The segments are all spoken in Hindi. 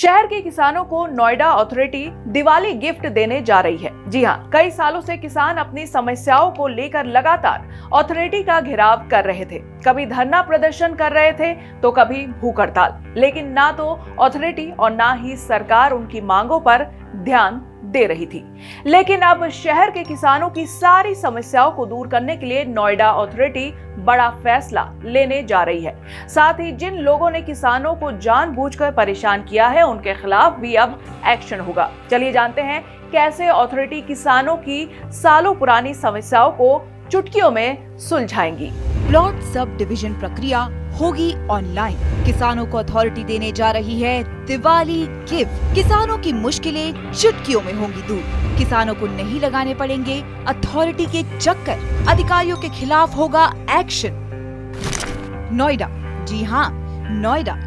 शहर के किसानों को नोएडा अथॉरिटी दिवाली गिफ्ट देने जा रही है। जी हां, कई सालों से किसान अपनी समस्याओं को लेकर लगातार अथॉरिटी का घेराव कर रहे थे। कभी धरना प्रदर्शन कर रहे थे तो कभी भूख हड़ताल, लेकिन ना तो अथॉरिटी और ना ही सरकार उनकी मांगों पर ध्यान दे रही थी। लेकिन अब शहर के किसानों की सारी समस्याओं को दूर करने के लिए नोएडा अथॉरिटी बड़ा फैसला लेने जा रही है। साथ ही जिन लोगों ने किसानों को जानबूझकर परेशान किया है उनके खिलाफ भी अब एक्शन होगा। चलिए जानते हैं कैसे अथॉरिटी किसानों की सालों पुरानी समस्याओं को चुटकियों में सुलझाएंगी। प्लॉट सब डिवीजन प्रक्रिया होगी ऑनलाइन। किसानों को अथॉरिटी देने जा रही है दिवाली गिफ्ट। किसानों की मुश्किलें चुटकियों में होंगी दूर। किसानों को नहीं लगाने पड़ेंगे अथॉरिटी के चक्कर। अधिकारियों के खिलाफ होगा एक्शन। नोएडा, जी हाँ, नोएडा।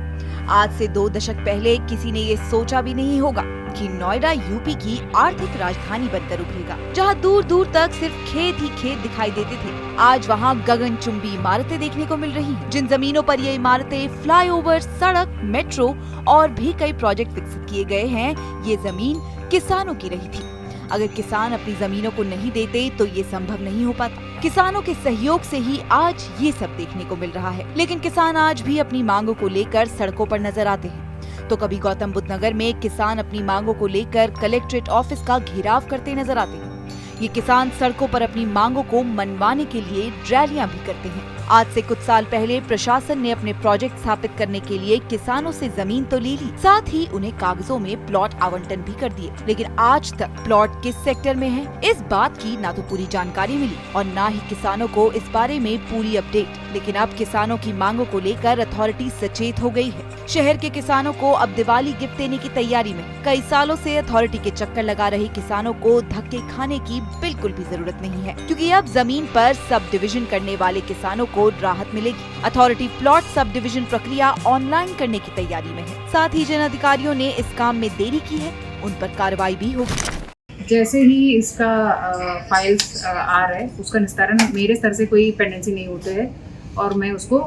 आज से 2 दशक पहले किसी ने ये सोचा भी नहीं होगा कि नोएडा यूपी की आर्थिक राजधानी बनकर उभरेगा, जहां दूर दूर तक सिर्फ खेत ही खेत दिखाई देते थे। आज वहां गगनचुंबी इमारतें देखने को मिल रही हैं। जिन जमीनों पर ये इमारतें, फ्लाईओवर, सड़क, मेट्रो और भी कई प्रोजेक्ट विकसित किए गए हैं, ये जमीन किसानों की रही थी। अगर किसान अपनी जमीनों को नहीं देते तो ये संभव नहीं हो पाता। किसानों के सहयोग से ही आज ये सब देखने को मिल रहा है। लेकिन किसान आज भी अपनी मांगों को लेकर सड़कों पर नजर आते हैं। तो कभी गौतम बुद्ध नगर में किसान अपनी मांगों को लेकर कलेक्ट्रेट ऑफिस का घेराव करते नजर आते हैं। ये किसान सड़कों पर अपनी मांगों को मनवाने के लिए रैलियां भी करते हैं। आज से कुछ साल पहले प्रशासन ने अपने प्रोजेक्ट स्थापित करने के लिए किसानों से जमीन तो ले ली, साथ ही उन्हें कागजों में प्लॉट आवंटन भी कर दिए। लेकिन आज तक प्लॉट किस सेक्टर में है, इस बात की ना तो पूरी जानकारी मिली और ना ही किसानों को इस बारे में पूरी अपडेट। लेकिन अब किसानों की मांगों को लेकर अथॉरिटी सचेत हो गई है। शहर के किसानों को अब दिवाली गिफ्ट देने की तैयारी में। कई सालों से अथॉरिटी के चक्कर लगा रहे किसानों को धक्के खाने की बिल्कुल भी जरूरत नहीं है, क्योंकि अब जमीन पर सब डिविजन करने वाले किसानों को राहत मिलेगी। अथॉरिटी प्लॉट सब डिविजन प्रक्रिया ऑनलाइन करने की तैयारी में है। साथ ही जिन अधिकारियों ने इस काम में देरी की है उन पर कार्रवाई भी होगी। जैसे ही इसका फाइल्स आ रहा है, उसका निस्तारण मेरे स्तर से कोई पेंडेंसी नहीं होते है और मैं उसको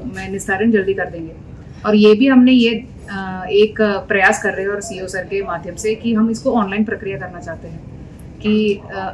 मैं निस्तारण जल्दी कर देंगे। और ये भी हमने ये एक प्रयास कर रहे हैं और सीईओ सर के माध्यम से कि हम इसको ऑनलाइन प्रक्रिया करना चाहते हैं कि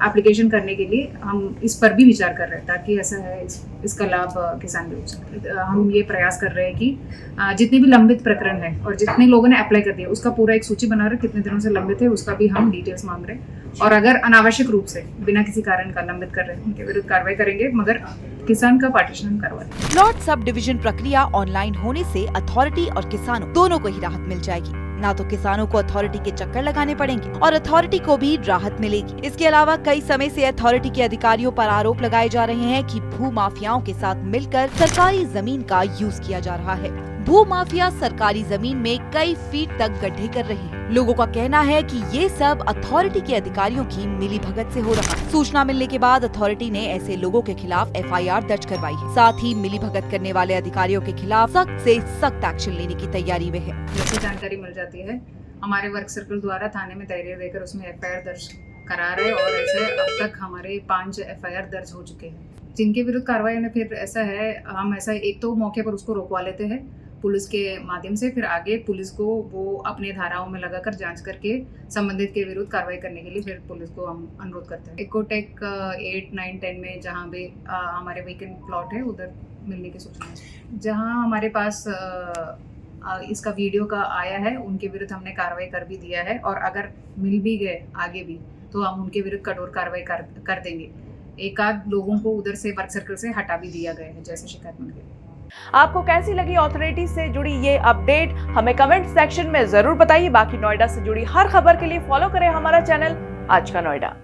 एप्लीकेशन करने के लिए हम इस पर भी विचार कर रहे हैं, ताकि ऐसा है इसका लाभ किसान भी हो सके। हम ये प्रयास कर रहे हैं कि जितने भी लंबित प्रकरण है और जितने लोगों ने अप्लाई कर दिया उसका पूरा एक सूची बना रहे, कितने दिनों से लंबित है उसका भी हम डिटेल्स मांग रहे हैं। और अगर अनावश्यक रूप से बिना किसी कारण का लंबित कर रहे हैं उनके विरुद्ध कार्रवाई करेंगे, मगर किसान का पार्टीशन हम करवा देंगे। प्लॉट सब डिविजन प्रक्रिया ऑनलाइन होने से अथॉरिटी और किसानों दोनों को ही राहत मिल जाएगी। ना तो किसानों को अथॉरिटी के चक्कर लगाने पड़ेंगे और अथॉरिटी को भी राहत मिलेगी। इसके अलावा कई समय से अथॉरिटी के अधिकारियों पर आरोप लगाए जा रहे हैं कि भू माफियाओं के साथ मिलकर सरकारी जमीन का यूज किया जा रहा है। भू माफिया सरकारी जमीन में कई फीट तक गड्ढे कर रहे हैं। लोगों का कहना है कि ये सब अथॉरिटी के अधिकारियों की मिलीभगत से हो रहा है। सूचना मिलने के बाद अथॉरिटी ने ऐसे लोगों के खिलाफ FIR दर्ज करवाई है। साथ ही मिलीभगत करने वाले अधिकारियों के खिलाफ सख्त से सख्त एक्शन लेने की तैयारी में है। जैसे जानकारी मिल जाती है, हमारे वर्क सर्कल द्वारा थाने में तहरीर देकर उसमें FIR दर्ज करा रहे और ऐसे अब तक हमारे 5 FIR दर्ज हो चुके हैं, जिनके विरुद्ध कार्रवाई में फिर ऐसा है, हम ऐसा एक तो मौके पर उसको रोकवा लेते हैं पुलिस के माध्यम से, फिर आगे पुलिस को वो अपने धाराओं में लगाकर जांच करके संबंधित के विरुद्ध कार्रवाई करने के लिए फिर पुलिस को हम अनुरोध करते हैं। इकोटेक 8, 9, 10 में जहाँ भी हमारे वीकेंड प्लॉट है उधर मिलने की सूचना है। जहाँ हमारे पास इसका वीडियो का आया है उनके विरुद्ध हमने कार्रवाई कर भी दिया है और अगर मिल भी गए आगे भी तो हम उनके विरुद्ध कठोर कार्रवाई कर देंगे। एक आध लोगों को उधर से वर्क सर्कल से हटा भी दिया गया है जैसे शिकायत मिल गई। आपको कैसी लगी अथॉरिटी से जुड़ी ये अपडेट, हमें कमेंट सेक्शन में जरूर बताइए। बाकी नोएडा से जुड़ी हर खबर के लिए फॉलो करें हमारा चैनल आज का नोएडा।